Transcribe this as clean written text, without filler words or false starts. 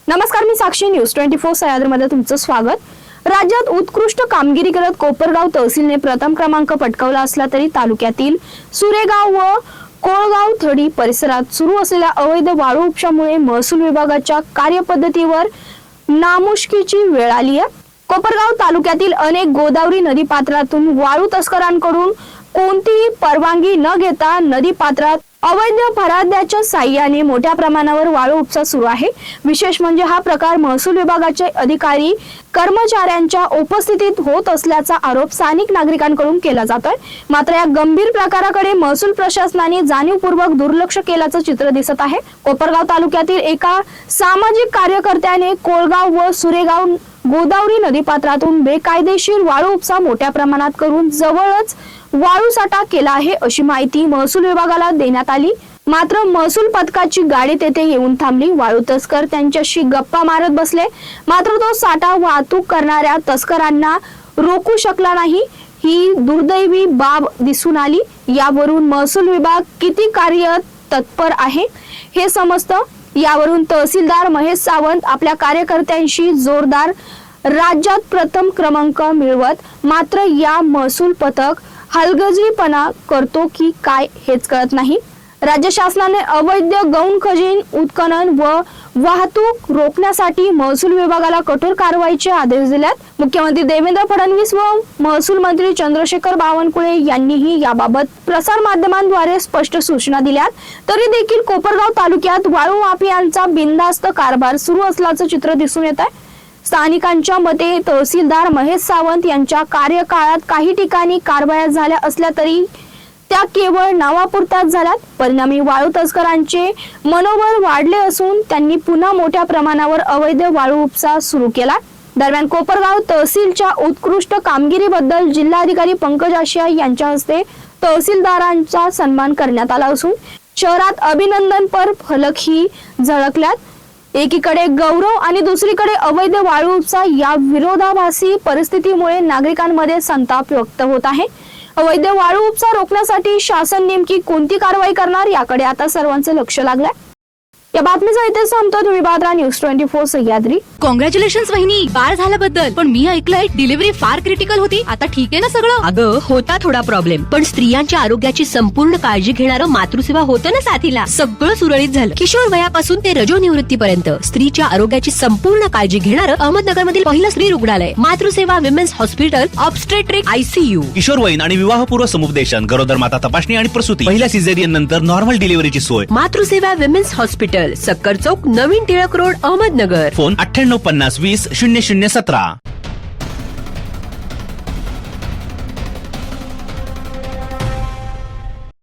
नमस्कार, मी साक्षी न्यूज 24 सह्याद्रीमध्ये तुमचं स्वागत। राज्यात उत्कृष्ट कामगिरी करत कोपरगाव तहसीलने प्रथम क्रमांक पटकावला असला तरी तालुक्यातील सुरेगाव व कोळगाव थडी परिसरात सुरू असलेल्या अवैध वाळू उपशामुळे महसूल विभागाच्या कार्यपद्धतीवर नामुष्कीची वेळ आली आहे। कोपरगाव तालुक्यातील अनेक गोदावरी नदी पात्रातून वाळू तस्करांकडून कोणतीही परवानगी न घेता नदी पात्रात अवैध भराद्याच्या साह्याने मोठ्या प्रमाणावर वाळू उपसा सुरू आहे। विशेष म्हणजे हा प्रकार महसूल विभागाचे अधिकारी कर्मचाऱ्यांच्या उपस्थितीत होत असल्याचा आरोप स्थानिक नागरिकांकडून केला जातोय। मात्र या गंभीर प्रकाराकडे महसूल प्रशासनाने जाणीवपूर्वक दुर्लक्ष केल्याचं चित्र दिसत आहे। कोपरगाव तालुक्यातील एका सामाजिक कार्यकर्त्याने कोळगाव व सुरेगाव गोदावरी नदीपात्रातून बेकायदेशीर वाळू उपसा मोठ्या प्रमाणात करून जवळच वाळू साठा केला आहे अशी माहिती महसूल विभागाला देण्यात आली। मात्र महसूल पथकाची गाडी तेथे येऊन थांबली। वाळू तस्कर त्यांच्याशी गप्पा मारत बसले, मात्र तो साठा वाहतूक करणाऱ्या तस्करांना रोखू शकला नाही। ही दुर्दैवी बाब दिसून आली। यावरून महसूल विभाग किती कार्य तत्पर आहे हे समजतं। यावरून तहसीलदार महेश सावंत आपल्या कार्यकर्त्यांशी जोरदार राज्यात प्रथम क्रमांक मिळवत मात्र या महसूल पथक हलगर्जीपणा करतो की काय हेच कळत नाही। राज्य शासनाने अवैध गौण खजिन उत्खनन व वाहतूक रोखण्यासाठी महसूल विभागाला कठोर कारवाईचे आदेश दिलेत। मुख्यमंत्री देवेंद्र फडणवीस व महसूल मंत्री चंद्रशेखर बावनकुळे यांनीही याबाबत प्रसार माध्यमांद्वारे स्पष्ट सूचना दिल्यात। तरी देखील कोपरगाव तालुक्यात वाळू माफियांचा बिनधास्त कारभार सुरू असल्याचं चित्र दिसून येत आहे। स्थानिकांच्या मते तहसीलदार महेश सावंत यांच्या कार्यकाळात काही ठिकाणी कारवाया झाल्या असल्या तरी त्या केवळ नावापुरत्याच झाल्यात। परिणामी वाळू तस्करांचे मनोबल वाढले असून त्यांनी पुन्हा मोठ्या प्रमाणावर अवैध वाळू उपसा सुरू केला। दरम्यान कोपरगाव तहसीलच्या उत्कृष्ट कामगिरीबद्दल जिल्हाधिकारी पंकज आशिया यांच्या हस्ते तहसीलदारांचा सन्मान करण्यात आला असून शहरात अभिनंदनपर फलकही झळकल्यात। एकीकडे गौरव आणि दुसरीकडे अवैध वाळू उपसा या विरोधाभासी परिस्थितीमुळे नागरिकांमध्ये संताप व्यक्त होत आहे। अवैध वाळू उपसा रोखण्यासाठी शासन नेमकी कोणती कारवाई करणार याकडे आता सर्वांचे लक्ष लागलंय। या बातमीचा इथे संपतो। तुम्ही पाहता न्यूज 24 सह्याद्री। कॉंग्रॅच्युलेशन्स वहिनी, बाळ झाल्याबद्दल। पण मी ऐकलंय डिलिव्हरी फार क्रिटिकल होती। आता ठीक आहे ना सगळं? अगं होता थोडा प्रॉब्लेम, पण स्त्रियांच्या आरोग्याची संपूर्ण काळजी घेणारं मातृसेवा होतं ना साथीला। सगळं सुरळीत झालं। किशोर वयापासून ते रजोनिवृत्तीपर्यंत स्त्रीच्या आरोग्याची संपूर्ण काळजी घेणारं अहमदनगरमधील पहिलं स्त्री रुग्णालय Matruseva women's hospital obstetric ICU। किशोरवयीन आणि विवाहपूर्व समुपदेशन, गरोदर माता तपासणी आणि प्रसूती, पहिल्या सिझेरियन नंतर नॉर्मल डिलिव्हरीची सोय। मातृसेवा विमेन्स हॉस्पिटल, सक्कर चौक, नवीन टिळक रोड, अहमदनगर। फोन 9850 20 0017।